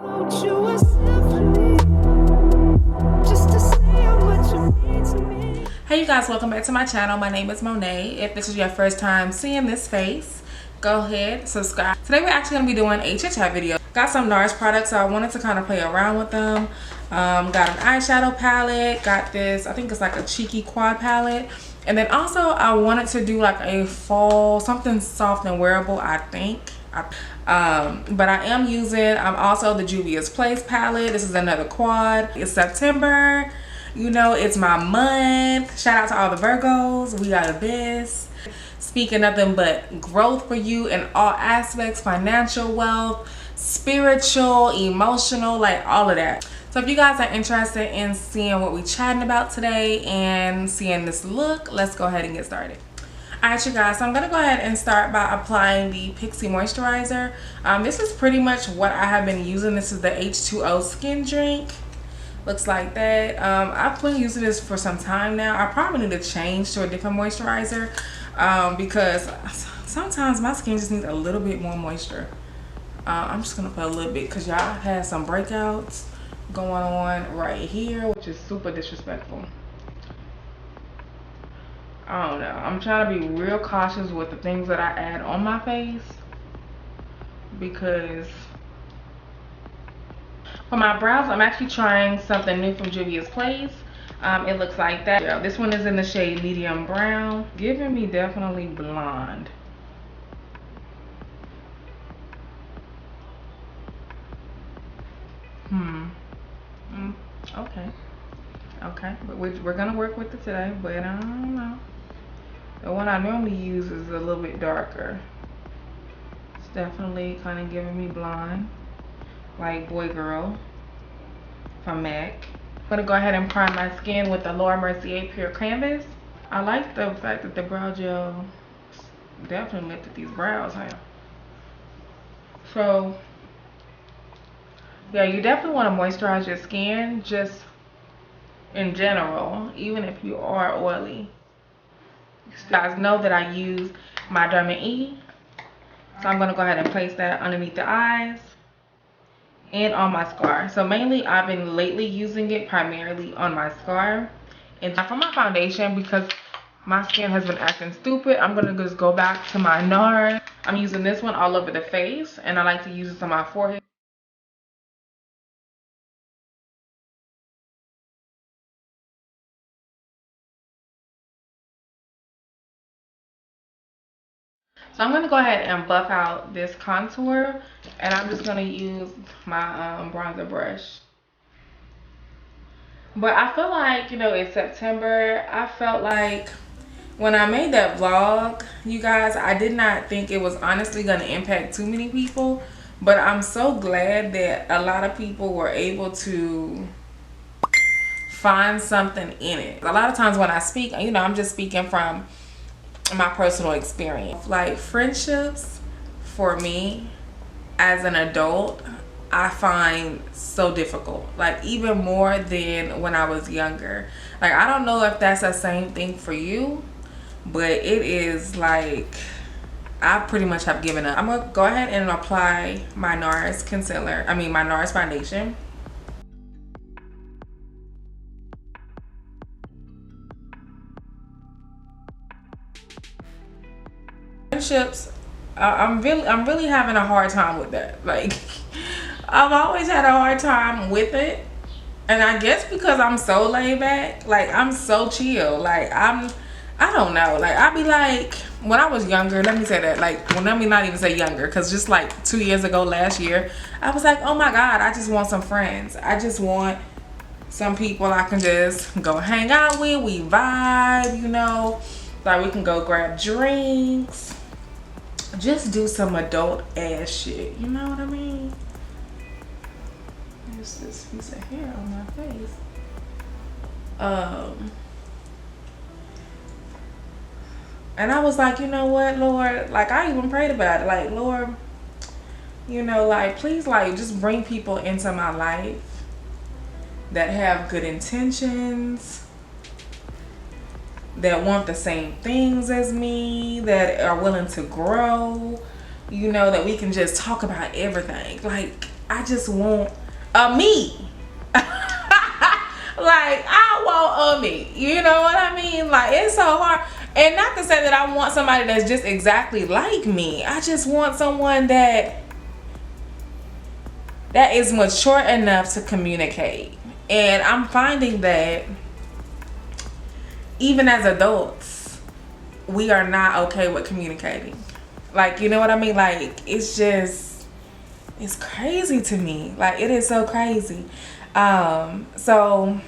Hey you guys, welcome back to my channel. My name is Monet. If this is your first time seeing this face, go ahead, subscribe. Today we're actually going to be doing a chit chat video. Got some Nars products, so I wanted to kind of play around with them. Got an eyeshadow palette, got this, I think it's like a cheeky quad palette. And then also I wanted to do like a fall, something soft and wearable, I think. But I am using, I'm also the Juvias Place palette. This is another quad. It's September. You know, it's my month. Shout out to all the Virgos. We are the best. Speaking nothing but growth for you in all aspects, financial wealth, spiritual, emotional, like all of that. So if you guys are interested in seeing what we're chatting about today and seeing this look, let's go ahead and get started. Alright you guys, so I'm going to go ahead and start by applying the Pixie Moisturizer. This is pretty much what I have been using. This is the H2O Skin Drink. Looks like that. I've been using this for some time now. I probably need to change to a different moisturizer because sometimes my skin just needs a little bit more moisture. I'm just going to put a little bit because y'all had some breakouts going on right here, which is super disrespectful. I don't know. I'm trying to be real cautious with the things that I add on my face because for my brows, I'm actually trying something new from Juvia's Place. It looks like that. Yeah, this one is in the shade medium brown, giving me definitely blonde. Okay, but we're gonna work with it today, but I don't know. The one I normally use is a little bit darker. It's definitely kind of giving me blonde, like Boy Girl from MAC. I'm gonna go ahead and prime my skin with the Laura Mercier Pure Canvas. I like the fact that the brow gel definitely lifted these brows, huh? So yeah, you definitely want to moisturize your skin just in general, even if you are oily. You guys know that I use my Derma E, so I'm gonna go ahead and place that underneath the eyes and on my scar. So mainly I've been lately using it primarily on my scar. And for my foundation, because my skin has been acting stupid, I'm gonna just go back to my Nars. I'm using this one all over the face, and I like to use this on my forehead. So I'm going to go ahead and buff out this contour, and I'm just going to use my bronzer brush. But I feel like, you know, it's September. I felt like when I made that vlog, you guys, I did not think it was honestly going to impact too many people. But I'm so glad that a lot of people were able to find something in it. A lot of times when I speak, you know, I'm just speaking from my personal experience. Like friendships for me as an adult, I find so difficult, like even more than when I was younger. Like I don't know if that's the same thing for you, but it is like I pretty much have given up. I'm gonna go ahead and apply my Nars concealer, my Nars foundation. Friendships, I'm really having a hard time with that. Like I've always had a hard time with it, and I guess because I'm so laid back, like I'm so chill. Like I don't know, like I be like, when I was younger, let me say that, like, well, let me not even say younger, because just like 2 years ago, last year, I was like, oh my god, I just want some friends. I just want some people I can just go hang out with. We vibe, you know, like we can go grab drinks, just do some adult ass shit, you know what I mean? There's this piece of hair on my face. And I was like, you know what, Lord, like I even prayed about it, like, Lord, you know, like please, like just bring people into my life that have good intentions, that want the same things as me, that are willing to grow, you know, that we can just talk about everything. Like I just want a me. Like, I want a me. You know what I mean? Like, it's so hard. And not to say that I want somebody that's just exactly like me. I just want someone that is mature enough to communicate. And I'm finding that even as adults, we are not okay with communicating. Like, you know what I mean? Like, it's just, it's crazy to me. Like, it is so crazy. So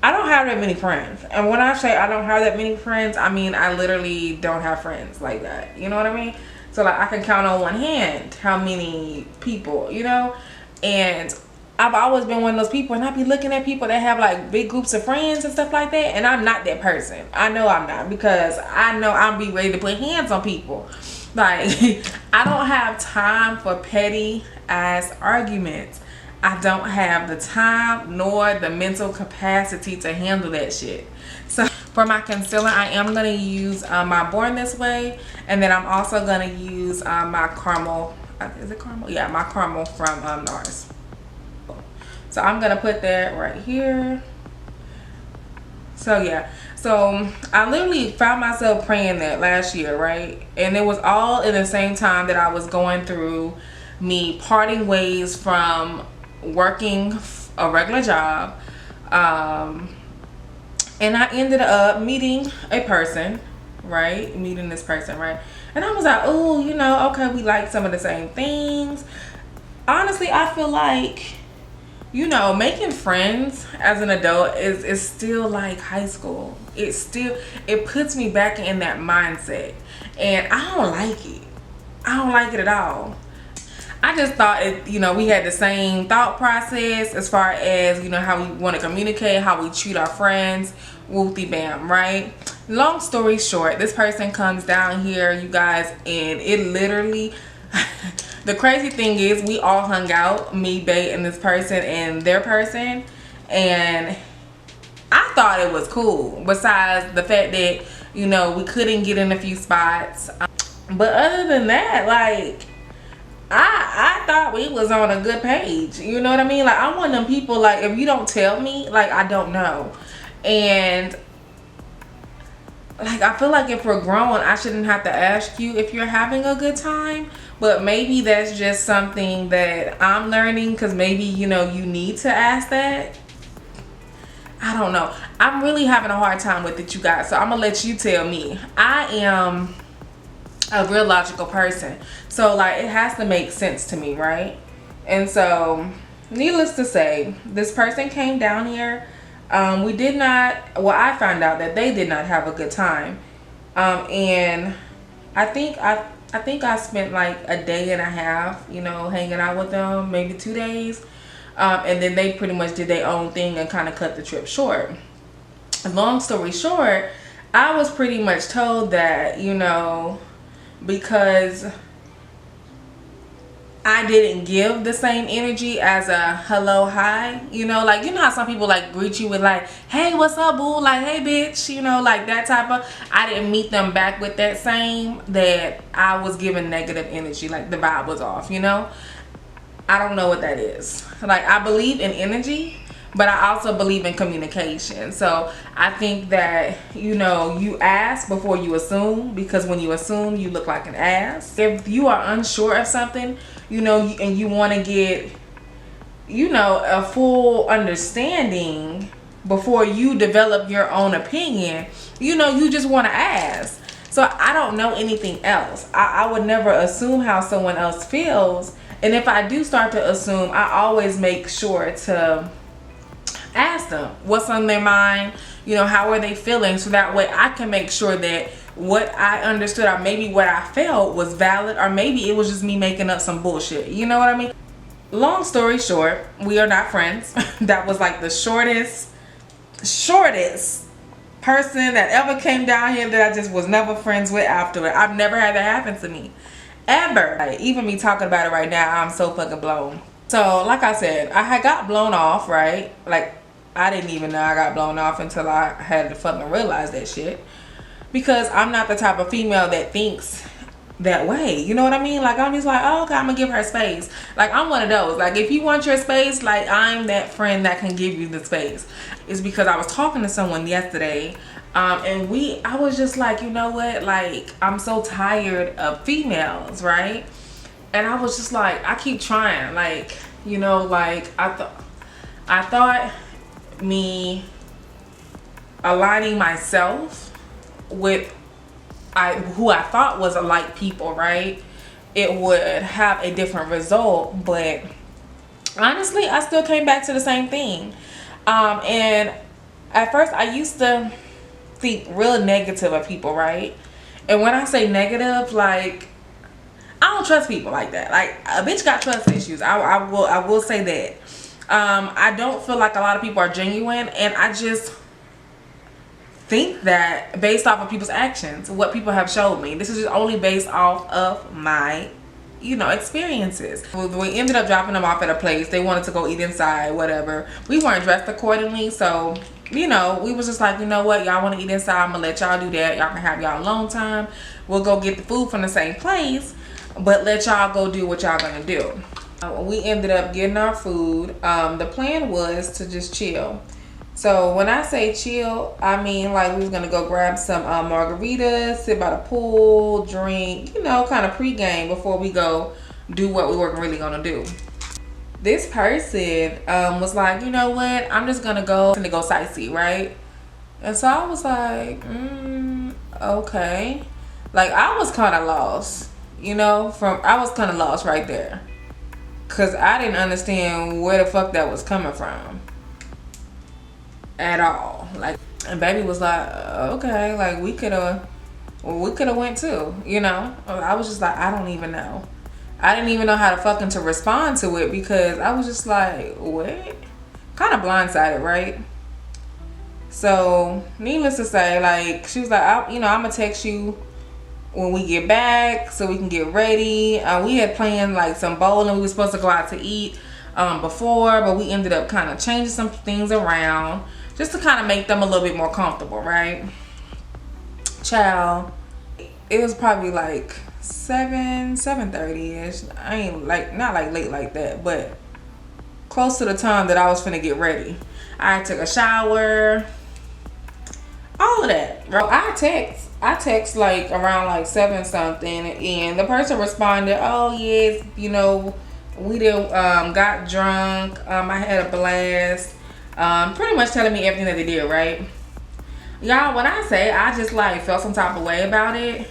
I don't have that many friends. And when I say I don't have that many friends, I mean I literally don't have friends like that. You know what I mean? So like I can count on one hand how many people, you know? And I've always been one of those people, and I be looking at people that have like big groups of friends and stuff like that, and I'm not that person. I know I'm not, because I know I'll be ready to put hands on people. Like, I don't have time for petty ass arguments. I don't have the time nor the mental capacity to handle that shit. So for my concealer, I am going to use my Born This Way, and then I'm also going to use my caramel. Is it caramel? Yeah, my caramel from Nars. So I'm going to put that right here. So yeah, so I literally found myself praying that last year, right? And it was all in the same time that I was going through me parting ways from working a regular job, and I ended up meeting a person, right? Meeting this person, right? And I was like, oh, you know, okay, we like some of the same things. Honestly, I feel like, you know, making friends as an adult is still like high school. It puts me back in that mindset, and I don't like it. I don't like it at all. I just thought you know, we had the same thought process as far as, you know, how we want to communicate, how we treat our friends, whoopty bam, right? Long story short, this person comes down here, you guys, and it literally the crazy thing is we all hung out, me, Bae, and this person and their person, and I thought it was cool, besides the fact that, you know, we couldn't get in a few spots. But other than that, like, I thought we was on a good page. You know what I mean? Like, I'm one of them people, like, if you don't tell me, like, I don't know. And like, I feel like if we're grown, I shouldn't have to ask you if you're having a good time. But maybe that's just something that I'm learning, because maybe, you know, you need to ask that. I don't know. I'm really having a hard time with it, you guys. So I'm gonna let you tell me. I am a real logical person, so like it has to make sense to me, right? And so needless to say, this person came down here. We did not, well, I found out that they did not have a good time, and I think I spent like a day and a half, you know, hanging out with them, maybe 2 days, and then they pretty much did their own thing and kind of cut the trip short. Long story short, I was pretty much told that, you know, because I didn't give the same energy as a hello, hi, you know, like, you know how some people like greet you with like, hey, what's up, boo, like, hey, bitch, you know, like that type of, I didn't meet them back with that same, that I was giving negative energy, like the vibe was off, you know. I don't know what that is. Like, I believe in energy, but I also believe in communication. So I think that, you know, you ask before you assume, because when you assume, you look like an ass. If you are unsure of something, you know, and you want to get, you know, a full understanding before you develop your own opinion, you know, you just want to ask. So I don't know anything else. I would never assume how someone else feels. And if I do start to assume, I always make sure to ask them what's on their mind, you know, how are they feeling, so that way I can make sure that what I understood or maybe what I felt was valid, or maybe it was just me making up some bullshit, you know what I mean? Long story short, we are not friends. That was like the shortest person that ever came down here that I just was never friends with after it. I've never had that happen to me, ever. Like, even me talking about it right now, I'm so fucking blown. So like I said, I had got blown off, right? Like, I didn't even know I got blown off until I had to fucking realize that shit. Because I'm not the type of female that thinks that way. You know what I mean? Like, I'm just like, oh, okay, I'm gonna give her space. Like, I'm one of those. Like, if you want your space, like, I'm that friend that can give you the space. It's because I was talking to someone yesterday, and I was just like, you know what? Like, I'm so tired of females, right? And I was just like, I keep trying. Like, you know, like, I thought me aligning myself with who I thought was alike people, right, it would have a different result. But honestly, I still came back to the same thing. And at first I used to think real negative of people, right? And when I say negative, like, I don't trust people like that. Like, a bitch got trust issues. I will say that. I don't feel like a lot of people are genuine, and I just think that based off of people's actions, what people have showed me. This is just only based off of my, you know, experiences. We ended up dropping them off at a place. They wanted to go eat inside, whatever. We weren't dressed accordingly, so, you know, we was just like, you know what, y'all want to eat inside, I'm gonna let y'all do that. Y'all can have y'all alone time. We'll go get the food from the same place, but let y'all go do what y'all gonna do. We ended up getting our food. The plan was to just chill. So when I say chill, I mean like we was gonna go grab some margaritas, sit by the pool, drink, you know, kind of pregame before we go do what we were really gonna do. This person was like, you know what, I'm just gonna go sightsee, right? And so I was like, okay. Like, I was kind of lost, you know, I was kind of lost right there, cause I didn't understand where the fuck that was coming from at all. Like, and baby was like, okay, like we could have went too, you know. I was just like, I don't even know. I didn't even know how to respond to it, because I was just like, what? Kind of blindsided, right? So needless to say, like, she was like, I'm gonna text you when we get back so we can get ready. We had planned like some bowling. We were supposed to go out to eat before, but we ended up kind of changing some things around just to kind of make them a little bit more comfortable, right? Child, it was probably like 7:30ish. I ain't like, not like late like that, but close to the time that I was finna get ready. I took a shower, all of that, bro. I text like around like 7 something, and the person responded, oh yes, you know, we did got drunk, I had a blast, pretty much telling me everything that they did, right? Y'all, when I say I just like felt some type of way about it,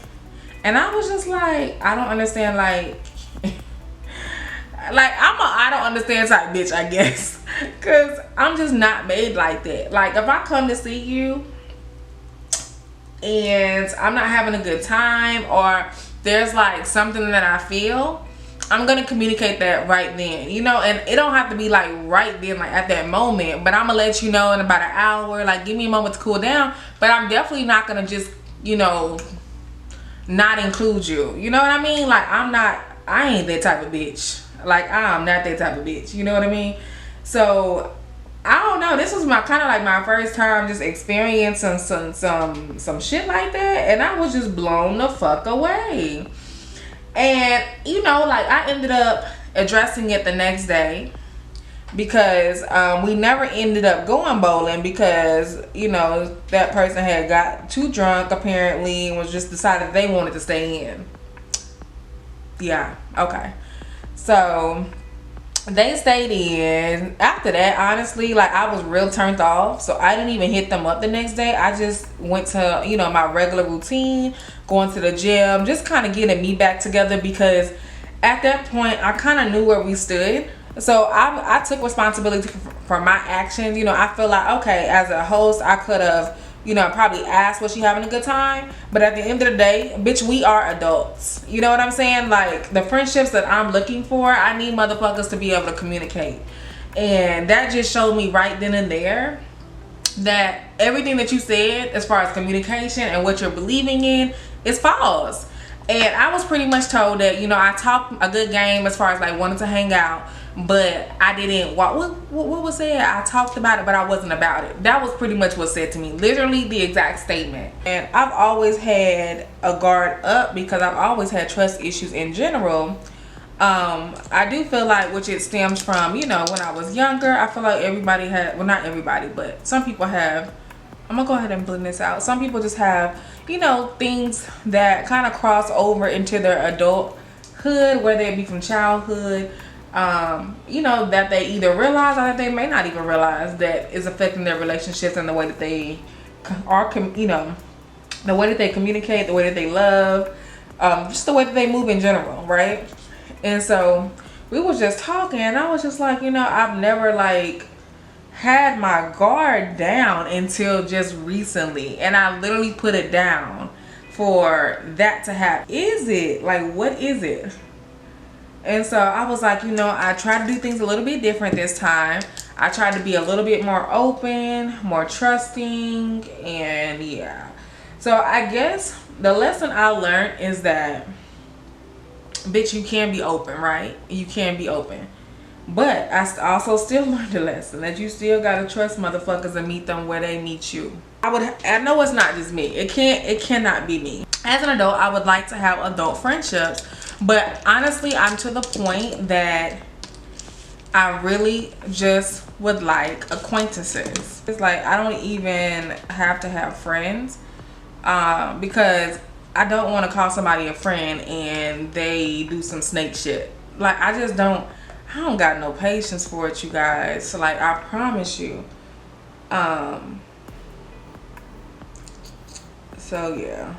and I was just like, I don't understand, like like I'm a I don't understand type bitch, I guess, because I'm just not made like that. Like, if I come to see you and I'm not having a good time, or there's like something that I feel, I'm gonna communicate that right then, you know. And it don't have to be like right then, like at that moment, but I'm gonna let you know in about an hour. Like, give me a moment to cool down, but I'm definitely not gonna just, you know, not include you, you know what I mean? Like, I ain't that type of bitch. Like, I'm not that type of bitch, you know what I mean? So I don't know, this was my kind of like my first time just experiencing some shit like that, and I was just blown the fuck away. And you know, like, I ended up addressing it the next day, because we never ended up going bowling, because, you know, that person had got too drunk apparently and was just decided they wanted to stay in. Yeah, okay. So they stayed in. After that, honestly, like, I was real turned off, so I didn't even hit them up the next day. I just went to, you know, my regular routine, going to the gym, just kind of getting me back together, because at that point I kind of knew where we stood. So I took responsibility for my actions. You know, I feel like, okay, as a host, I could have, you know, probably asked, was she having a good time? But at the end of the day, bitch, we are adults. You know what I'm saying? Like, the friendships that I'm looking for, I need motherfuckers to be able to communicate. And that just showed me right then and there that everything that you said as far as communication and what you're believing in is false. And I was pretty much told that, you know, I talked a good game as far as like wanting to hang out, but I didn't. What was said? I talked about it, but I wasn't about it. That was pretty much what said to me. Literally the exact statement. And I've always had a guard up because I've always had trust issues in general. I do feel like, which it stems from, you know, when I was younger, I feel like everybody had, well, not everybody, but some people have, I'm gonna go ahead and blend this out. Some people just have, you know, things that kind of cross over into their adulthood, whether it be from childhood, you know, that they either realize or that they may not even realize that is affecting their relationships and the way that they are, you know, the way that they communicate, the way that they love, just the way that they move in general, right? And so we was just talking, and I was just like, you know, I've never like had my guard down until just recently, and I literally put it down for that to happen. Is it like, what is it? And so I was like, you know, I tried to do things a little bit different this time. I tried to be a little bit more open, more trusting, and yeah. So I guess the lesson I learned is that, bitch, you can be open, right? You can be open. But I also still learned a lesson that you still gotta trust motherfuckers and meet them where they meet you. I know it's not just me. It cannot be me. As an adult, I would like to have adult friendships, but honestly, I'm to the point that I really just would like acquaintances. It's like I don't even have to have friends, because I don't want to call somebody a friend and they do some snake shit. Like I don't got no patience for it, you guys. So like I promise you. So yeah.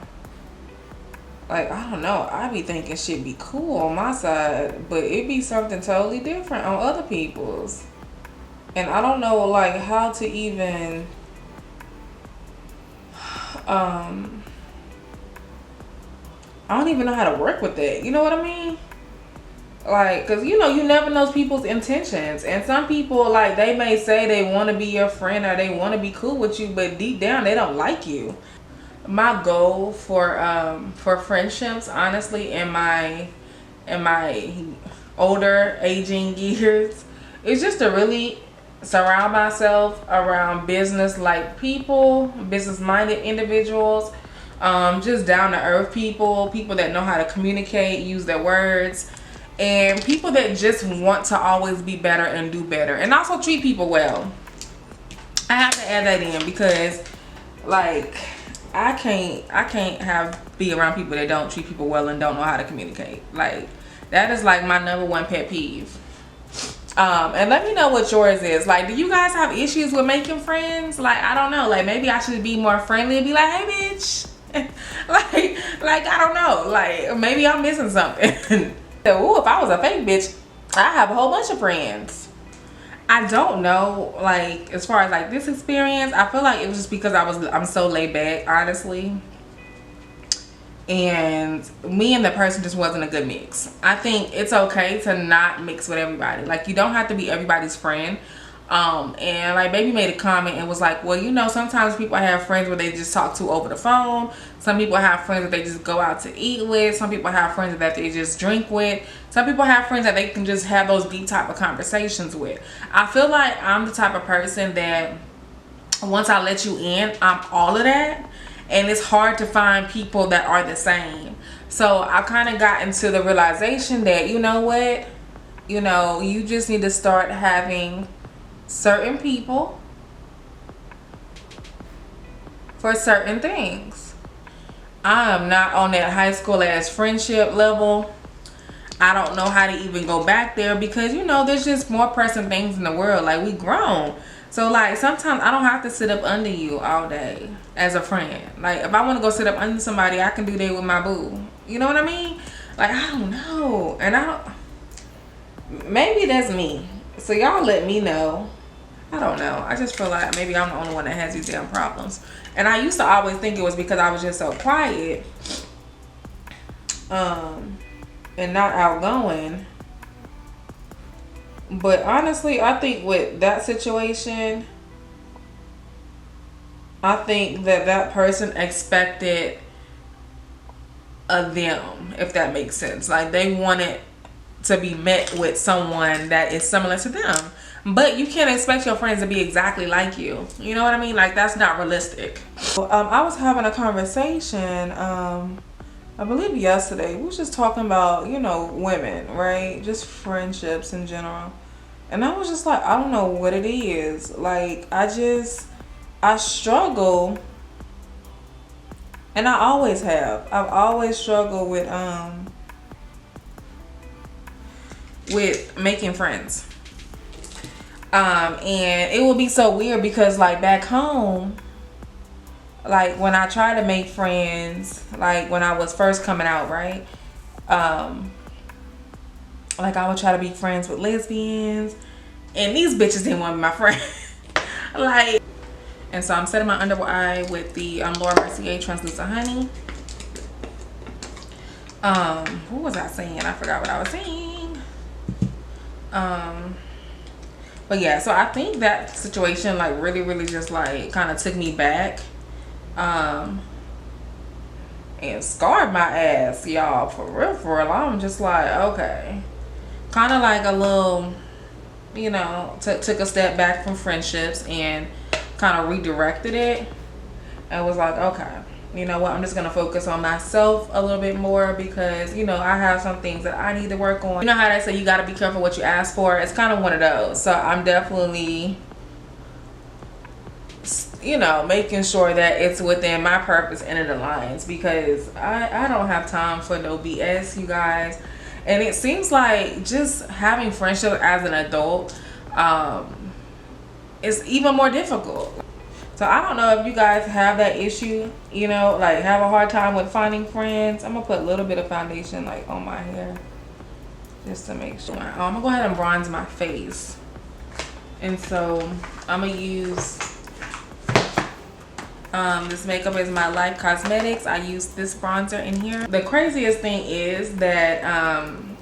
Like I don't know. I be thinking shit be cool on my side, but it be something totally different on other people's. And I don't know like how to even I don't even know how to work with that. You know what I mean? Like, because, you know, you never know people's intentions. And some people, like, they may say they want to be your friend or they want to be cool with you, but deep down, they don't like you. My goal for friendships, honestly, in my older aging years, is just to really surround myself around business-like people, business-minded individuals, just down-to-earth people that know how to communicate, use their words, and people that just want to always be better and do better, and also treat people well. I have to add that in because, like, I can't be around people that don't treat people well and don't know how to communicate. Like, that is like my #1 pet peeve. And let me know what yours is. Like, do you guys have issues with making friends? Like, I don't know. Like, maybe I should be more friendly and be like, hey, bitch. like I don't know. Like, maybe I'm missing something. Ooh, if I was a fake bitch, I have a whole bunch of friends. I don't know. Like, as far as like this experience, I feel like it was just because I'm so laid back, honestly. And me and the person just wasn't a good mix. I think it's okay to not mix with everybody. Like, you don't have to be everybody's friend. And like Babii made a comment and was like, well, you know, sometimes people have friends where they just talk to over the phone. Some people have friends that they just go out to eat with. Some people have friends that they just drink with. Some people have friends that they can just have those deep type of conversations with. I feel like I'm the type of person that once I let you in, I'm all of that. And it's hard to find people that are the same. So I kind of got into the realization that, you know what, you know, you just need to start having certain people for certain things. I am not on that high school ass friendship level. I don't know how to even go back there because, you know, there's just more pressing things in the world. Like, we grown. So like sometimes I don't have to sit up under you all day as a friend. Like, if I want to go sit up under somebody, I can do that with my boo. You know what I mean? Like, I don't know. And maybe that's me. So y'all let me know. I don't know. I just feel like maybe I'm the only one that has these damn problems. And I used to always think it was because I was just so quiet. And not outgoing. But honestly, I think with that situation, I think that person expected of them, if that makes sense. Like, they wanted to be met with someone that is similar to them. But you can't expect your friends to be exactly like you. You know what I mean? Like, that's not realistic. I was having a conversation, I believe yesterday. We was just talking about, you know, women, right? Just friendships in general. And I was just like, I don't know what it is. Like, I struggle, and I always have. I've always struggled with making friends. And it would be so weird because, like, back home, like, when I try to make friends, like, when I was first coming out, right? Like, I would try to be friends with lesbians, and these bitches didn't want to be my friend. Like, and so I'm setting my under eye with the Laura Mercier Translucent Honey. What was I saying? I forgot what I was saying. But yeah, so I think that situation, like, really just, like, kind of took me back. And scarred my ass, y'all, for real. I'm just like, okay. Kind of like a little, you know, took a step back from friendships and kind of redirected it. And was like, okay, you know what, I'm just going to focus on myself a little bit more because, you know, I have some things that I need to work on. You know how they say you got to be careful what you ask for? It's kind of one of those. So I'm definitely, you know, making sure that it's within my purpose and it aligns, because I don't have time for no BS, you guys. And it seems like just having friendship as an adult is even more difficult. So I don't know if you guys have that issue, you know, like have a hard time with finding friends. I'm gonna put a little bit of foundation like on my hair just to make sure. I'm gonna go ahead and bronze my face. And so I'm gonna use this makeup is my Life Cosmetics. I use this bronzer in here. The craziest thing is that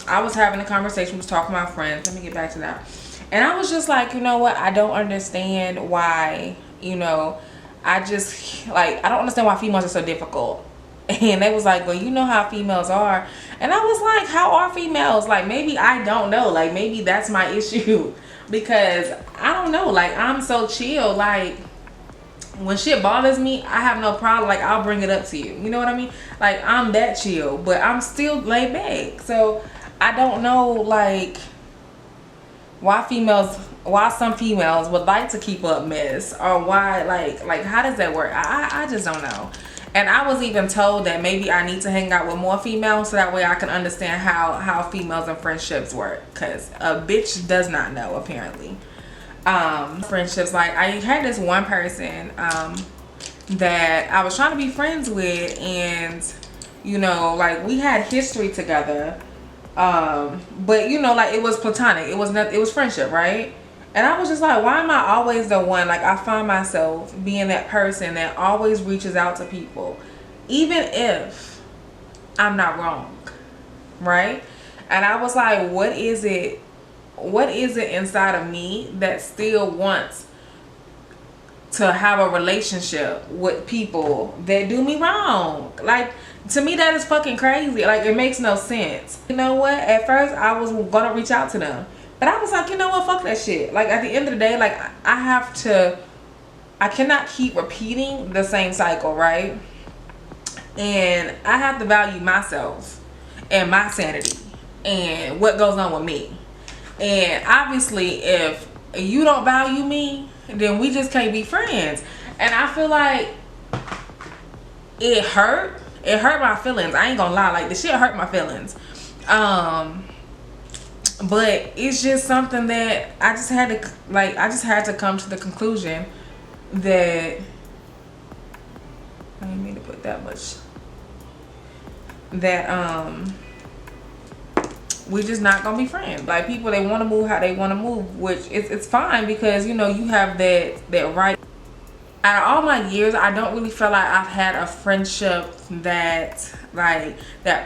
I was having a conversation, was talking to my friends. Let me get back to that. And I was just like, you know what? I don't understand why, you know, I don't understand why females are so difficult. And they was like, well, you know how females are. And I was like, how are females? Like, maybe I don't know. Like, maybe that's my issue. Because I don't know. Like, I'm so chill. Like, when shit bothers me, I have no problem. Like, I'll bring it up to you. You know what I mean? Like, I'm that chill, but I'm still laid back. So I don't know, like, why some females would like to keep up mess, or why, like how does that work? I just don't know. And I was even told that maybe I need to hang out with more females so that way I can understand how females and friendships work, because a bitch does not know, apparently. Friendships, like, I had this one person that I was trying to be friends with, and, you know, like, we had history together, but, you know, like, it was platonic. It was friendship, right? And I was just like, why am I always the one? Like, I find myself being that person that always reaches out to people, even if I'm not wrong, right? And I was like, what is it inside of me that still wants to have a relationship with people that do me wrong? Like, to me, that is fucking crazy. Like, it makes no sense. You know what? At first, I was gonna reach out to them, but I was like, you know what? Fuck that shit. Like, at the end of the day, like, I cannot keep repeating the same cycle, right? And I have to value myself and my sanity and what goes on with me. And obviously, if you don't value me, then we just can't be friends. And I feel like it hurt my feelings. I ain't gonna lie, like, the shit hurt my feelings. But it's just something that I just had to come to the conclusion that I didn't mean to put that much, that we're just not gonna be friends. Like, people, they want to move how they want to move, which it's fine, because, you know, you have that right. Out of all my years, I don't really feel like I've had a friendship that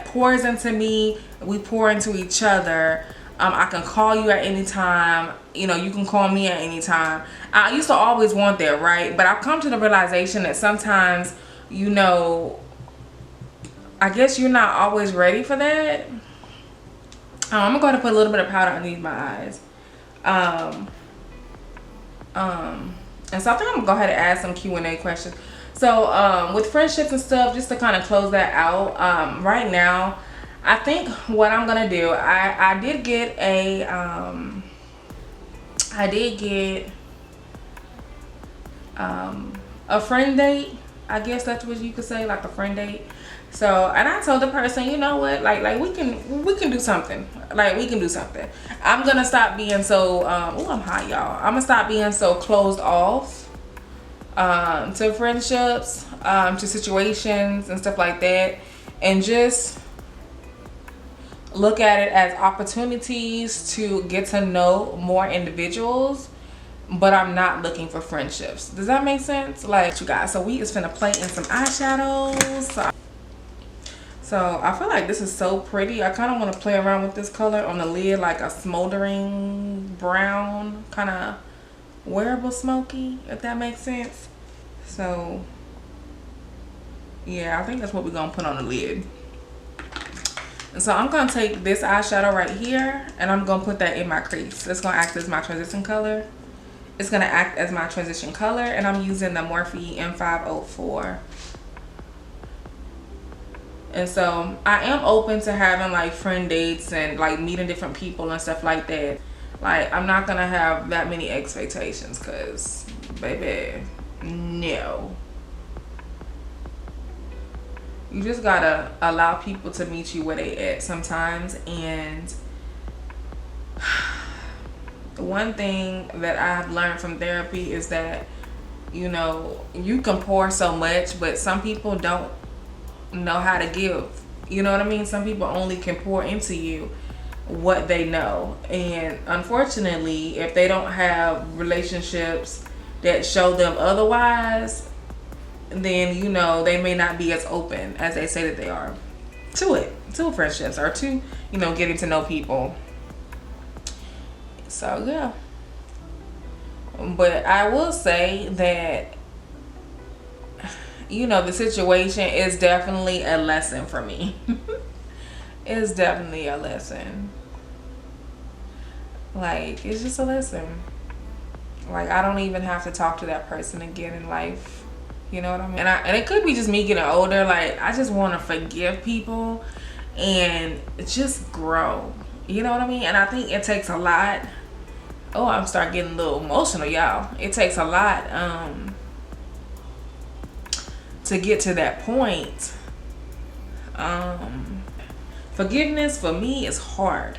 pours into me. We pour into each other. I can call you at any time. You know, you can call me at any time. I used to always want that, right? But I've come to the realization that sometimes, you know, I guess you're not always ready for that. I'm gonna go ahead and put a little bit of powder underneath my eyes. And so I think I'm gonna go ahead and add some Q&A questions. So with friendships and stuff, just to kind of close that out, right now, I think what I'm gonna do, I did get a friend date. I guess that's what you could say, like a friend date. So, and I told the person, you know what, like we can do something. Like we can do something. I'm gonna stop being so oh, I'm hot, y'all. I'm gonna stop being so closed off to friendships, to situations and stuff like that, and just look at it as opportunities to get to know more individuals, but I'm not looking for friendships. Does that make sense? Like, you guys, so we is finna play in some eyeshadows. So I feel like this is so pretty. I kind of want to play around with this color on the lid, like a smoldering brown, kind of wearable smoky, if that makes sense. So yeah, I think that's what we're gonna put on the lid. And so I'm gonna take this eyeshadow right here and I'm gonna put that in my crease. It's gonna act as my transition color. It's gonna act as my transition color, and I'm using the Morphe M504. And so I am open to having like friend dates and like meeting different people and stuff like that. Like, I'm not gonna have that many expectations, cause baby, no. You just gotta allow people to meet you where they at sometimes. And one thing that I've learned from therapy is that, you know, you can pour so much, but some people don't know how to give. You know what I mean? Some people only can pour into you what they know. And unfortunately, if they don't have relationships that show them otherwise, then, you know, they may not be as open as they say that they are to friendships, or to, you know, getting to know people. So yeah, but I will say that, you know, the situation is definitely a lesson for me. It's definitely a lesson. Like, it's just a lesson. Like, I don't even have to talk to that person again in life. You know what I mean? And it could be just me getting older. Like, I just want to forgive people and just grow. You know what I mean? And I think it takes a lot. Oh, I'm starting getting a little emotional, y'all. It takes a lot to get to that point. Forgiveness for me is hard.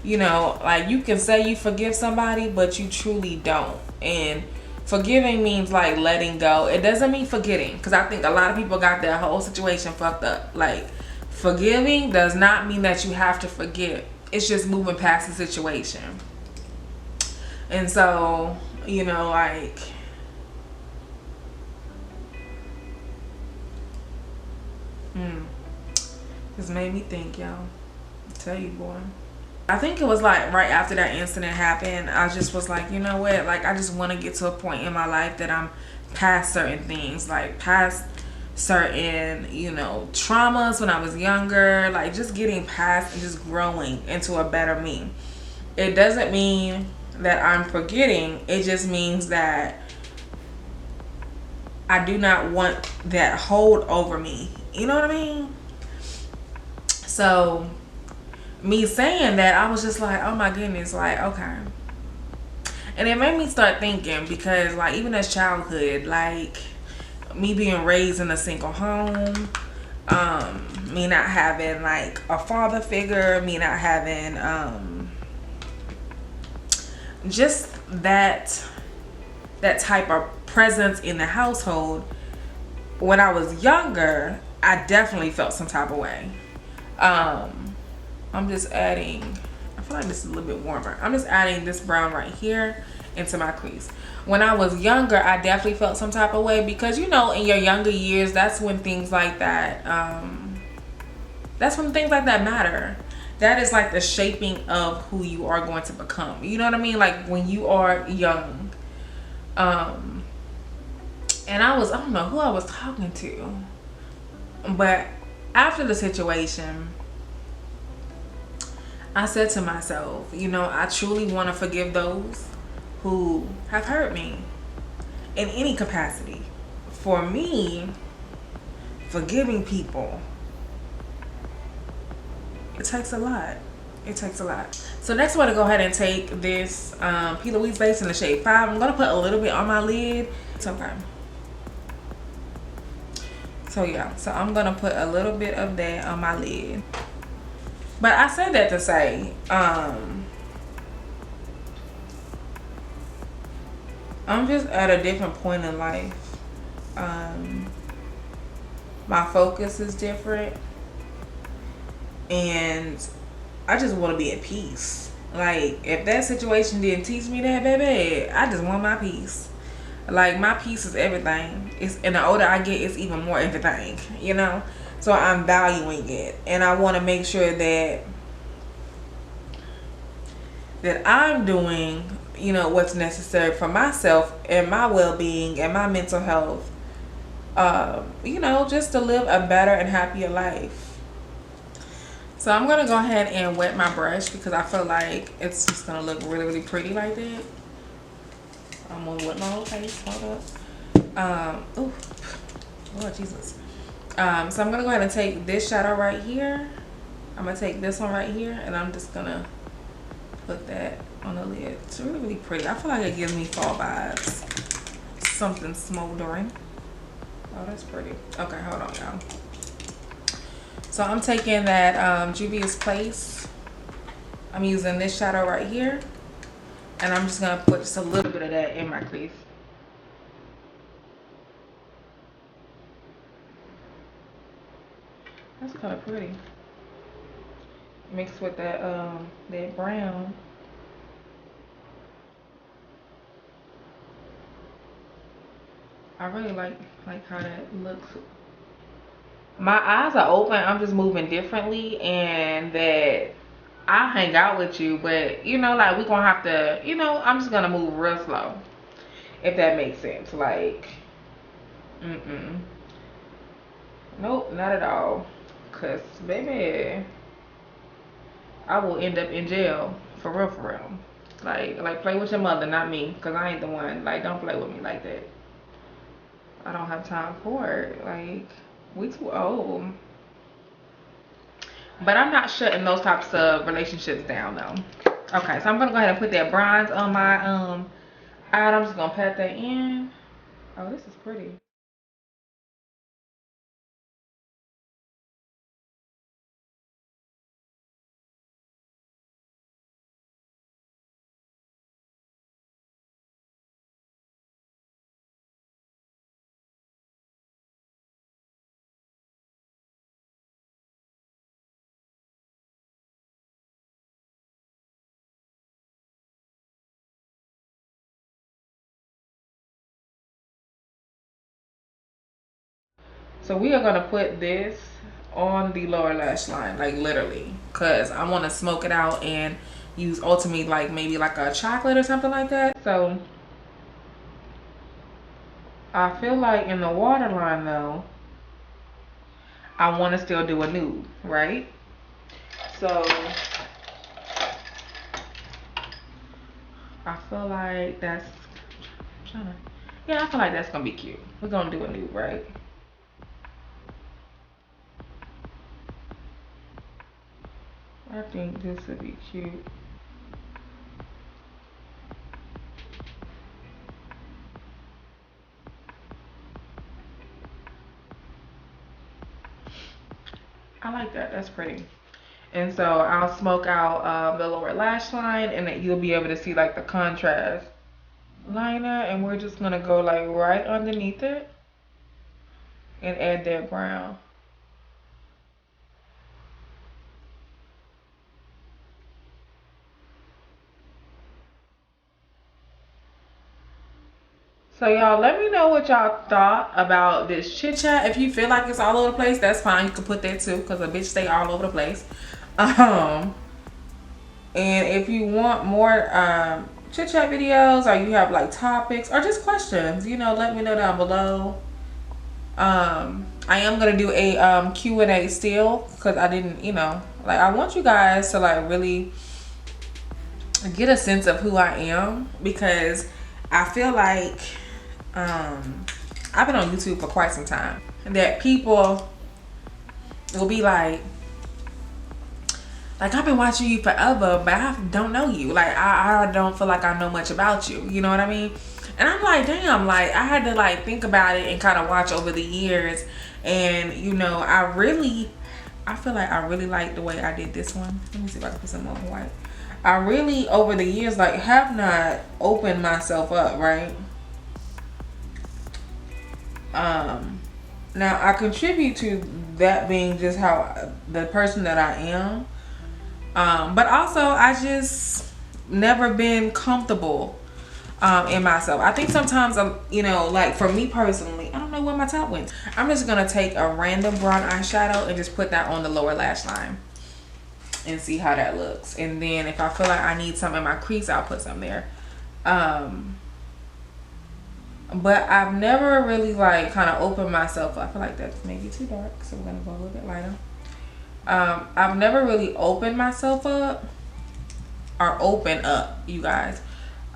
You know, like, you can say you forgive somebody, but you truly don't. And forgiving means like letting go. It doesn't mean forgetting, because I think a lot of people got that whole situation fucked up. Like, forgiving does not mean that you have to forget. It's just moving past the situation. And so, you know, like, this made me think, y'all. I tell you, boy. I think it was like right after that incident happened, I just was like, you know what? Like, I just want to get to a point in my life that I'm past certain things, like past certain, you know, traumas when I was younger, like just getting past and just growing into a better me. It doesn't mean that I'm forgetting. It just means that I do not want that hold over me. You know what I mean? So me saying that, I was just like, oh my goodness, like, okay. And it made me start thinking, because like, even as childhood, like me being raised in a single home, me not having like a father figure, me not having just that type of presence in the household. When I was younger, I definitely felt some type of way. I'm just adding, I feel like this is a little bit warmer. I'm just adding this brown right here into my crease. When I was younger, I definitely felt some type of way, because, you know, in your younger years, that's when things like that, matter. That is like the shaping of who you are going to become. You know what I mean? Like, when you are young. And I don't know who I was talking to, but after the situation, I said to myself, you know, I truly want to forgive those who have hurt me in any capacity. For me, forgiving people, it takes a lot. It takes a lot. So next, I'm going to go ahead and take this P. Louise base in the shade 5. I'm going to put a little bit on my lid. It's okay. So yeah, so I'm going to put a little bit of that on my lid. But I said that to say, I'm just at a different point in life. My focus is different. And I just want to be at peace. Like, if that situation didn't teach me that, baby, I just want my peace. Like, my peace is everything. And the older I get, it's even more everything, you know? So I'm valuing it. And I want to make sure that I'm doing, you know, what's necessary for myself and my well-being and my mental health. You know, just to live a better and happier life. So I'm going to go ahead and wet my brush because I feel like it's just going to look really, really pretty like that. I'm going to wet my whole face. Hold up. Oh, Lord Jesus. So I'm going to go ahead and take this shadow right here. I'm going to take this one right here. And I'm just going to put that on the lid. It's really, really pretty. I feel like it gives me fall vibes. Something smoldering. Oh, that's pretty. Okay, hold on, y'all. So I'm taking that Juvias Place. I'm using this shadow right here. And I'm just going to put just a little bit of that in my crease. That's kind of pretty. Mixed with that that brown. I really like how that looks. My eyes are open. I'm just moving differently, and that I hang out with you, but you know, like, we're gonna have to, you know, I'm just gonna move real slow, if that makes sense. Like, nope, not at all. Cause baby, I will end up in jail for real, for real. Like play with your mother, not me, cause I ain't the one. Like, don't play with me like that. I don't have time for it. Like, we too old. But I'm not shutting those types of relationships down though. Okay, so I'm gonna go ahead and put that bronze on my eye. I'm just gonna pat that in. Oh, this is pretty. So we are gonna put this on the lower lash line, like literally, cause I want to smoke it out and use ultimately like maybe like a chocolate or something like that. So I feel like in the waterline though, I want to still do a nude, right? So I feel like that's yeah, I feel like that's gonna be cute. We're gonna do a nude, right? I think this would be cute. I like that. That's pretty. And so I'll smoke out the lower lash line, and then you'll be able to see like the contrast liner, and we're just gonna go like right underneath it and add that brown. So y'all, let me know what y'all thought about this chit chat. If you feel like it's all over the place, that's fine. You can put that too, because a bitch stay all over the place. And if you want more chit chat videos, or you have like topics or just questions, you know, let me know down below. I am gonna do a Q&A still, because I didn't, you know, Like, I want you guys to like really get a sense of who I am, because I feel like I've been on YouTube for quite some time, that people will be like I've been watching you forever, but I don't know you. Like, I don't feel like I know much about you. You know what I mean? And I'm like, damn, like, I had to like think about it and kind of watch over the years. And, you know, I feel like I really like the way I did this one. Let me see if I can put some more white. I really, over the years, like, have not opened myself up, right? Now, I contribute to that being just how the person that I am. But also, I just never been comfortable in myself. I think sometimes I'm, you know, like for me personally, I don't know where my top went. I'm just gonna take a random brown eyeshadow and just put that on the lower lash line and see how that looks. And then if I feel like I need some in my crease, I'll put some there. But I've never really like kind of opened myself up. I feel like that's maybe too dark, so we're gonna go a little bit lighter. I've never really opened myself up or open up, you guys.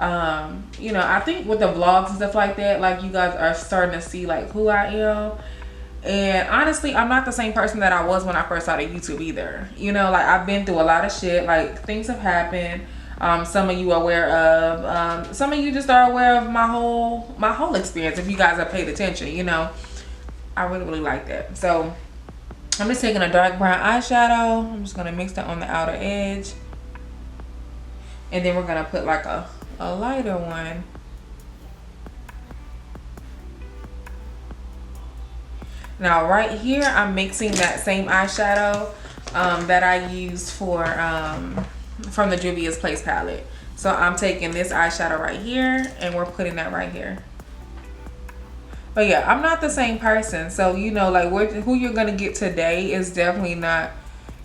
You know, I think with the vlogs and stuff like that, like, you guys are starting to see like who I am. And honestly, I'm not the same person that I was when I first started YouTube either. You know, like, I've been through a lot of shit. Like, things have happened. Some of you are aware of. Some of you just are aware of my whole experience. If you guys have paid attention, you know, I really like that. So I'm just taking a dark brown eyeshadow. I'm just gonna mix that on the outer edge, and then we're gonna put like a lighter one. Now right here, I'm mixing that same eyeshadow that I used for from the Juvias Place palette. So I'm taking this eyeshadow right here, and we're putting that right here. But yeah, I'm not the same person. So, you know, like, who you're gonna get today is definitely not,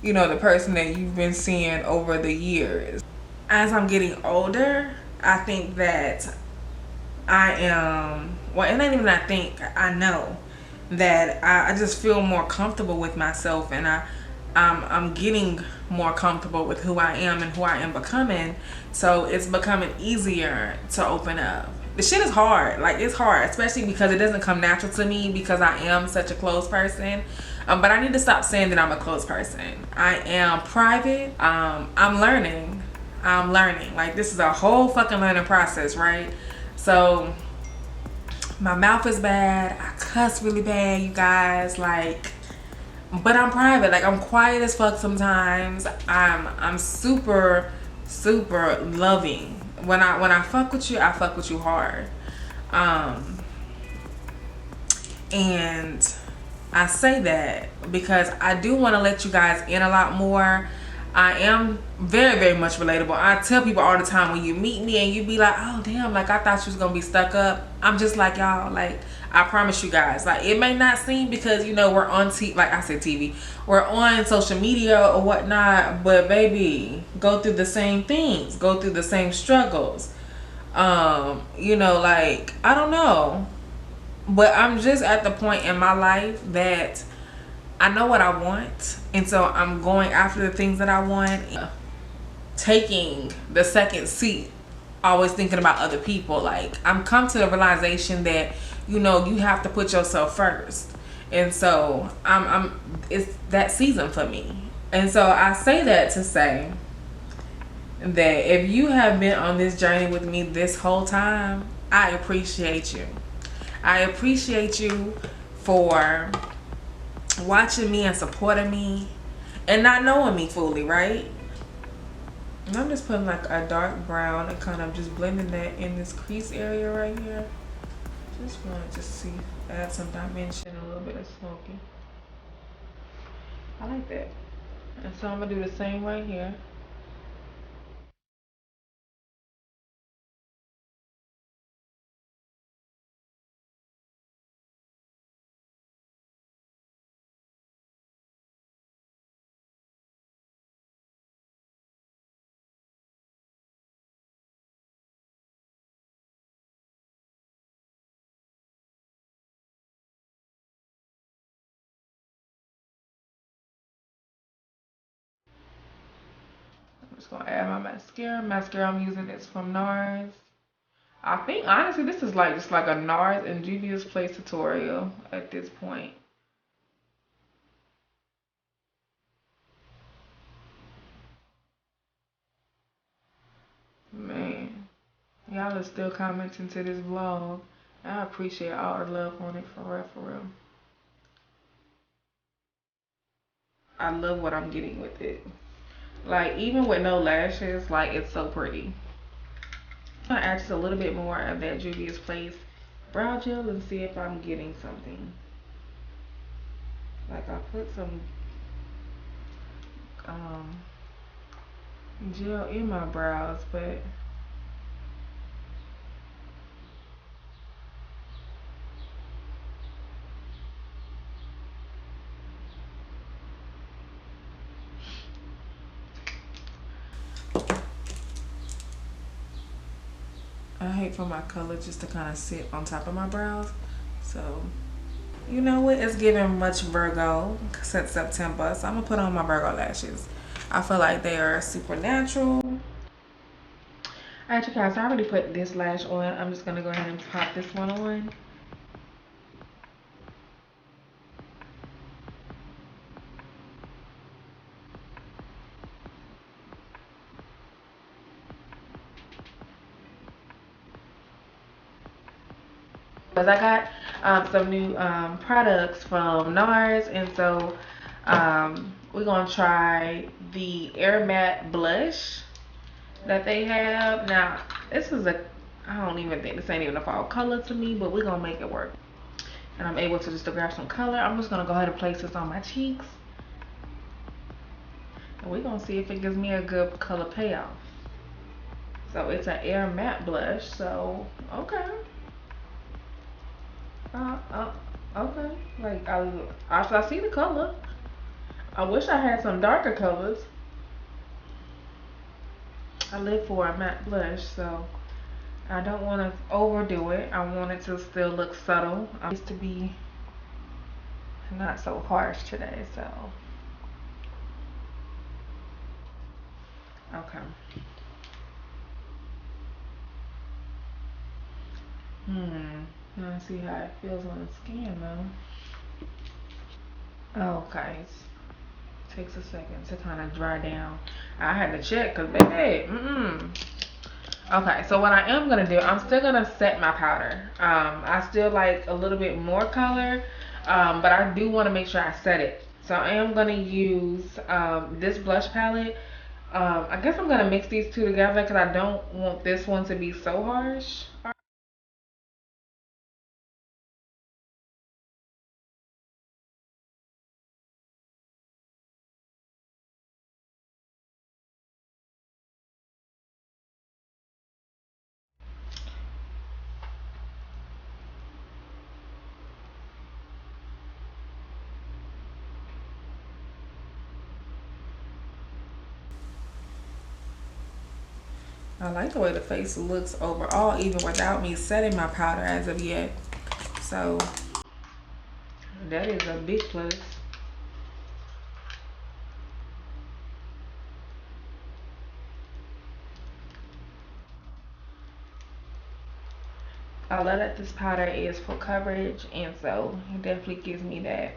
you know, the person that you've been seeing over the years. As I'm getting older, I think that I am, well, it ain't even I think, I know that I just feel more comfortable with myself, and I'm getting more comfortable with who I am and who I am becoming. So it's becoming easier to open up. The shit is hard. Like, it's hard, especially because it doesn't come natural to me, because I am such a closed person. But I need to stop saying that I'm a closed person. I am private. I'm learning. Like, this is a whole fucking learning process, right? So my mouth is bad. I cuss really bad, you guys. Like, but I'm private. Like, I'm quiet as fuck sometimes. I'm super loving. When I fuck with you, I fuck with you hard. And I say that because I do want to let you guys in a lot more. I am very much relatable. I tell people all the time, when you meet me and you be like, oh damn, like, I thought you was gonna be stuck up. I'm just like y'all. Like, I promise you guys, like, it may not seem, because, you know, we're on like I said, TV, we're on social media or whatnot, but baby, go through the same things, go through the same struggles. You know, like, I don't know, but I'm just at the point in my life that I know what I want, and so I'm going after the things that I want, taking the second seat, always thinking about other people. Like, I'm come to the realization that, you know, you have to put yourself first. And so it's that season for me. And so I say that to say that if you have been on this journey with me this whole time, I appreciate you. I appreciate you for watching me and supporting me and not knowing me fully, right? And I'm just putting like a dark brown and kind of just blending that in this crease area right here. Just wanted to see, add some dimension, a little bit of smoky. I like that. And so I'm gonna do the same right here. gonna add my mascara. Mascara I'm using is from Nars. I think honestly this is like just like a Nars and Juvias Place tutorial at this point. Man, y'all are still commenting to this vlog. I appreciate all the love on it, for real, for real. I love what I'm getting with it. Like, even with no lashes, like, it's so pretty. I'm gonna add just a little bit more of that Juvia's Place brow gel and see if I'm getting something. Like, I put some gel in my brows, but I hate for my color just to kind of sit on top of my brows. So, you know what? It's giving much Virgo since September. So I'm gonna put on my Virgo lashes. I feel like they are super natural. Alright, you guys, I already put this lash on. I'm just gonna go ahead and pop this one on. Because I got some new products from Nars, and so we're gonna try the Air Matte blush that they have. Now this is I don't even think this ain't even a fall color to me, but we're gonna make it work. And I'm able to just grab some color. I'm just gonna go ahead and place this on my cheeks, and we're gonna see if it gives me a good color payoff. So it's an Air Matte blush, so okay. Okay. Like I see the color. I wish I had some darker colors. I live for a matte blush, so I don't want to overdo it. I want it to still look subtle. I used to be not so harsh today, so okay. Now see how it feels on the skin though. Okay. Takes a second to kind of dry down. I had to check because baby, Okay, so what I am gonna do, I'm still gonna set my powder. I still like a little bit more color, but I do want to make sure I set it. So I am gonna use this blush palette. I guess I'm gonna mix these two together because I don't want this one to be so harsh. I like the way the face looks overall, even without me setting my powder as of yet. So that is a big plus. I love that this powder is full coverage, and so it definitely gives me that.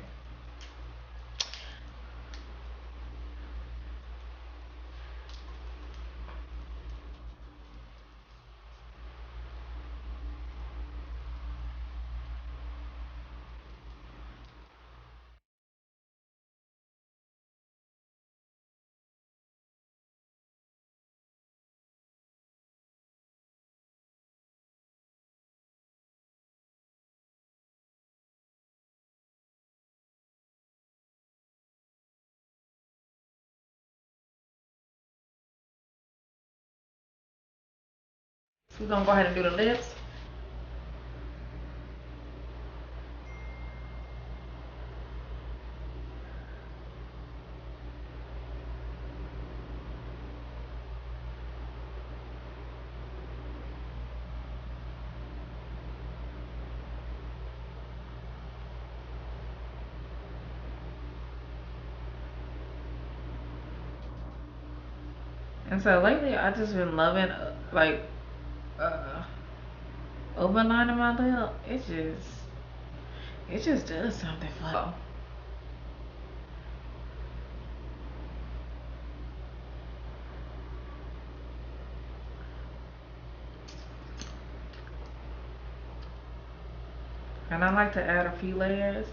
So we're gonna go ahead and do the lips. And so lately I just been loving like open lining my lip. It just does something for me. And I like to add a few layers.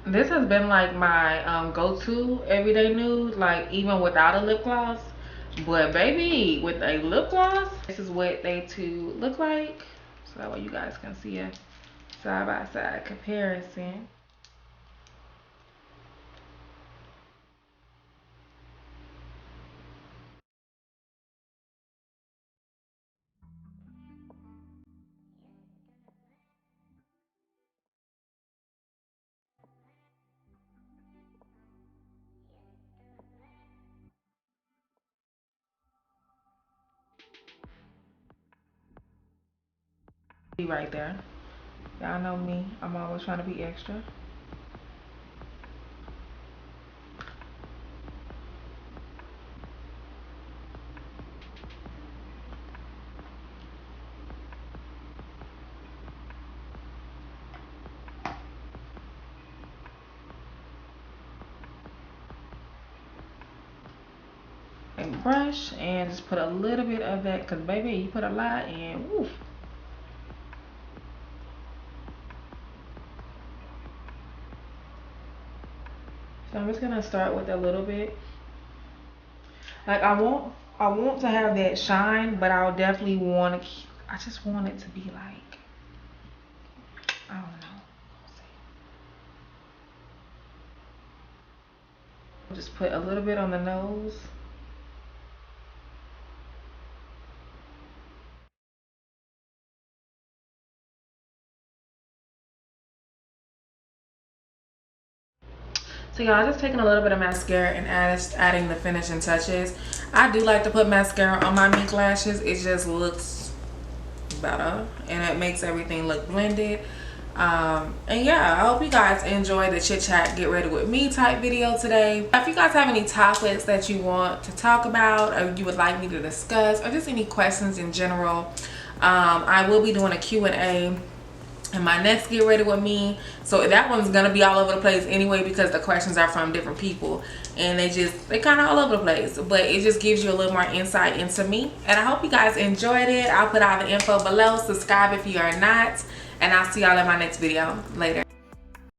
This has been like my go-to everyday nude, like even without a lip gloss. But baby, with a lip gloss, this is what they two look like. So that way you guys can see a side-by-side comparison. Right there. Y'all know me. I'm always trying to be extra. And brush and just put a little bit of that, because baby, you put a lot in. Woof. So I'm just gonna start with a little bit. Like I want to have that shine, but I'll definitely want to. I just want it to be like, I don't know. Just put a little bit on the nose. So y'all, just taking a little bit of mascara and adding the finishing touches. I do like to put mascara on my mink lashes. It just looks better and it makes everything look blended. And yeah, I hope you guys enjoy the chit chat get ready with me type video today. If you guys have any topics that you want to talk about or you would like me to discuss, or just any questions in general, I will be doing a Q&A and my next get ready with me. So that one's gonna be all over the place anyway, because the questions are from different people and they kind of all over the place, but it just gives you a little more insight into me. And I hope you guys enjoyed it. I'll put all the info below. Subscribe if you are not, and I'll see y'all in my next video. Later.